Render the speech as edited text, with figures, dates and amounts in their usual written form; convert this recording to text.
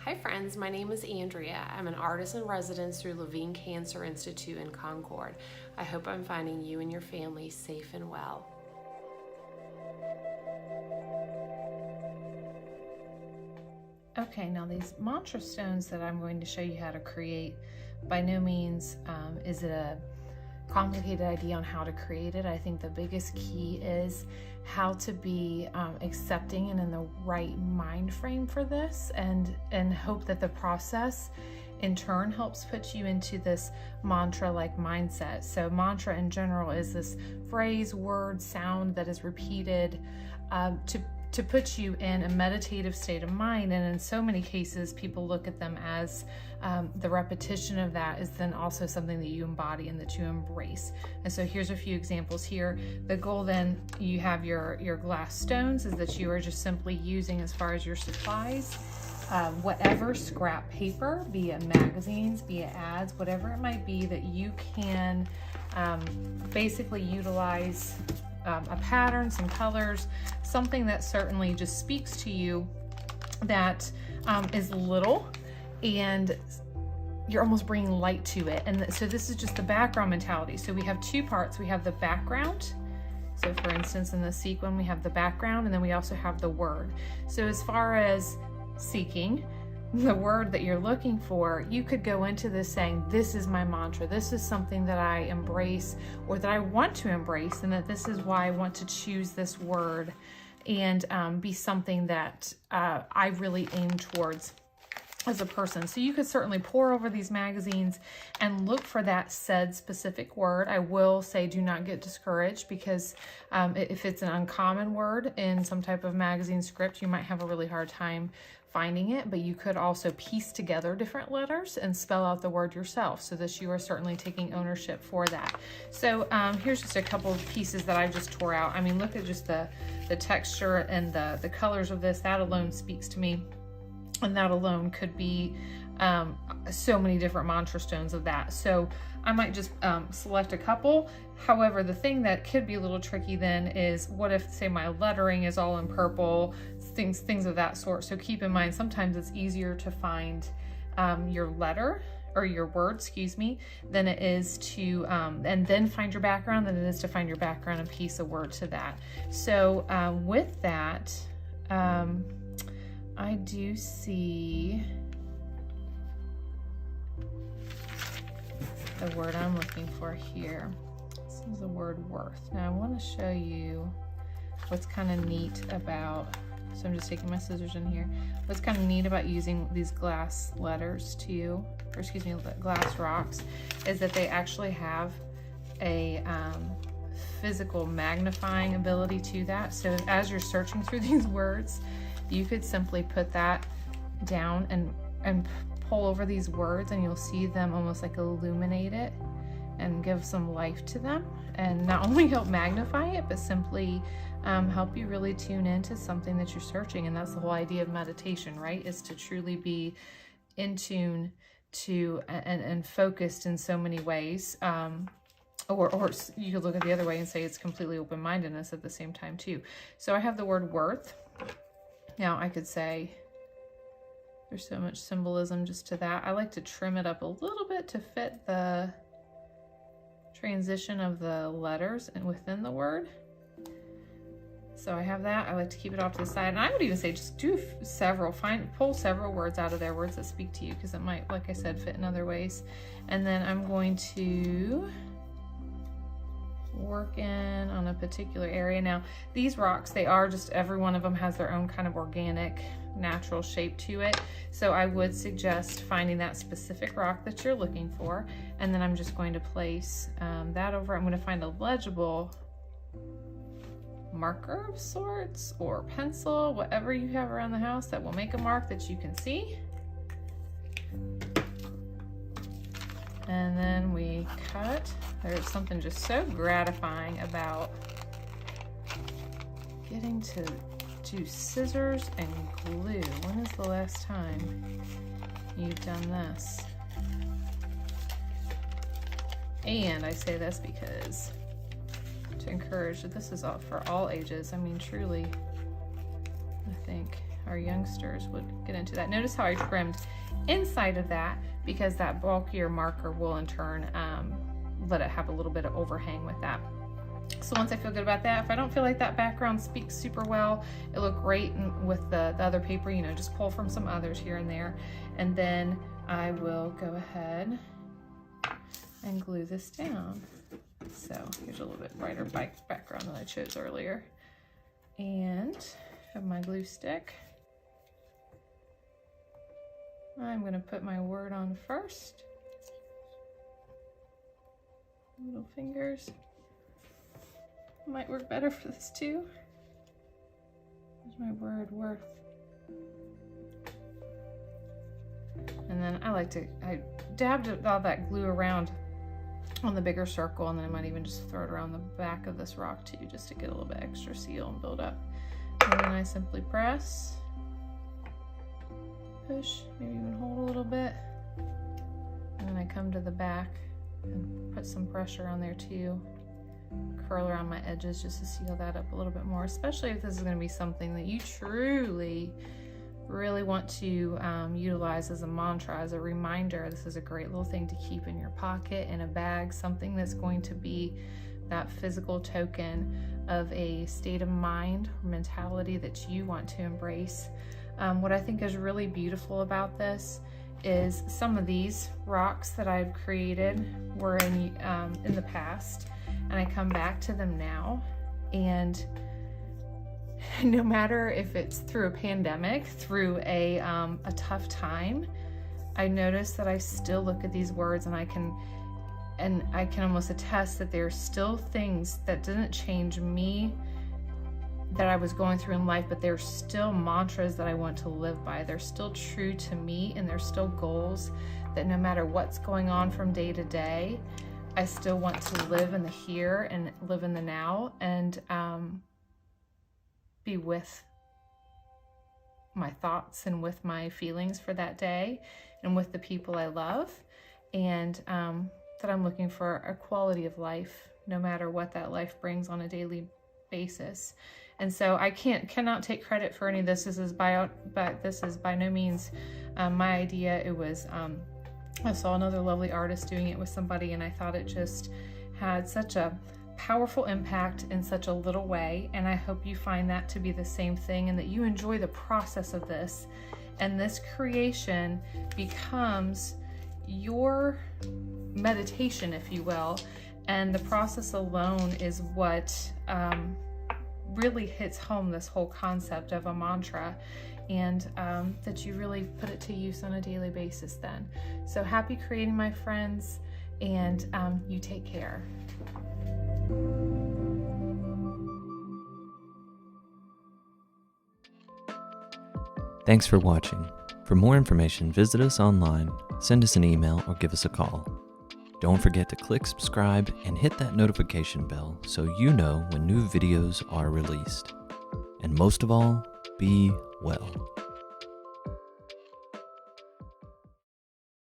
Hi friends, my name is Andrea. I'm an artist in residence through Levine Cancer Institute in Concord. I hope I'm finding you and your family safe and well. Okay, now these mantra stones that I'm going to show you how to create, by no means is it a complicated idea on how to create it. I think the biggest key is how to be accepting and in the right mind frame for this, and hope that the process in turn helps put you into this mantra-like mindset. So mantra in general is this phrase, word, sound that is repeated to put you in a meditative state of mind. And in so many cases, people look at them as the repetition of that is then also something that you embody and that you embrace. And so here's a few examples here. The goal then, you have your glass stones, is that you are just simply using, as far as your supplies, whatever scrap paper, be it magazines, be it ads, whatever it might be, that you can basically utilize a pattern, some colors, something that certainly just speaks to you, that is little and you're almost bringing light to it. And so this is just the background mentality. So we have two parts. We have the background. So for instance, in the sequin, we have the background, and then we also have the word. So as far as seeking the word that you're looking for, you could go into this saying, this is my mantra, this is something that I embrace or that I want to embrace, and that this is why I want to choose this word and be something that I really aim towards as a person. So you could certainly pore over these magazines and look for that said specific word. I will say, do not get discouraged, because if it's an uncommon word in some type of magazine script, you might have a really hard time finding it. But you could also piece together different letters and spell out the word yourself, so that you are certainly taking ownership for that. So here's just a couple of pieces that I just tore out. I mean, look at just the texture and the colors of this. That alone speaks to me. And that alone could be so many different mantra stones of that. So I might just select a couple. However, the thing that could be a little tricky then is, what if, say, my lettering is all in purple, things of that sort. So keep in mind, sometimes it's easier to find your letter or your word, excuse me, than it is to, and then find your background, than it is to find your background and piece a word to that. So with that, I do see the word I'm looking for here. This is the word worth. Now I want to show you what's kind of neat about, so I'm just taking my scissors in here. What's kind of neat about using these glass letters too, or excuse me, glass rocks, is that they actually have a physical magnifying ability to that. So as you're searching through these words, you could simply put that down and pull over these words, and you'll see them almost like illuminate it and give some life to them, and not only help magnify it, but simply help you really tune into something that you're searching. And that's the whole idea of meditation, right? Is to truly be in tune to and focused in so many ways. Or you could look at the other way and say it's completely open-mindedness at the same time too. So I have the word worth. Now I could say, there's so much symbolism just to that. I like to trim it up a little bit to fit the transition of the letters and within the word. So I have that. I like to keep it off to the side. And I would even say just do several, pull several words out of there, words that speak to you, because it might, like I said, fit in other ways. And then I'm going to work in on a particular area. Now these rocks, they are just, every one of them has their own kind of organic, natural shape to it. So I would suggest finding that specific rock that you're looking for, and then I'm just going to place that over. I'm going to find a legible marker of sorts, or pencil, whatever you have around the house that will make a mark that you can see. And then we cut. There's something just so gratifying about getting to do scissors and glue. When is the last time you've done this? And I say this because to encourage that this is all for all ages. I mean, truly, I think our youngsters would get into that. Notice how I trimmed inside of that, because that bulkier marker will in turn let it have a little bit of overhang with that. So once I feel good about that, if I don't feel like that background speaks super well, it looked great with the other paper, you know, just pull from some others here and there. And then I will go ahead and glue this down. So here's a little bit brighter background than I chose earlier. And have my glue stick. I'm gonna put my word on first. Little fingers. Might work better for this too. There's my word, worth. And then I dabbed all that glue around on the bigger circle, and then I might even just throw it around the back of this rock too, just to get a little bit extra seal and build up. And then I simply press, push, maybe even hold a little bit. And then I come to the back and put some pressure on there too. Curl around my edges just to seal that up a little bit more, especially if this is going to be something that you truly really want to utilize as a mantra, as a reminder. This is a great little thing to keep in your pocket, in a bag, something that's going to be that physical token of a state of mind or mentality that you want to embrace. What I think is really beautiful about this is some of these rocks that I've created were in the past, and I come back to them now, and no matter if it's through a pandemic, through a tough time, I notice that I still look at these words, and I can almost attest that there's still things that didn't change me that I was going through in life, but there's still mantras that I want to live by. They're still true to me, and there's still goals that no matter what's going on from day to day, I still want to live in the here and live in the now, and be with my thoughts and with my feelings for that day and with the people I love, and that I'm looking for a quality of life no matter what that life brings on a daily basis. And so I cannot take credit for any of this. This is by no means my idea. It was I saw another lovely artist doing it with somebody, and I thought it just had such a powerful impact in such a little way, and I hope you find that to be the same thing, and that you enjoy the process of this, and this creation becomes your meditation, if you will, and the process alone is what really hits home this whole concept of a mantra, and that you really put it to use on a daily basis then. So happy creating, my friends, and you take care. Thanks for watching. For more information, visit us online, send us an email, or give us a call. Don't forget to click subscribe and hit that notification bell so you know when new videos are released. And most of all, be well.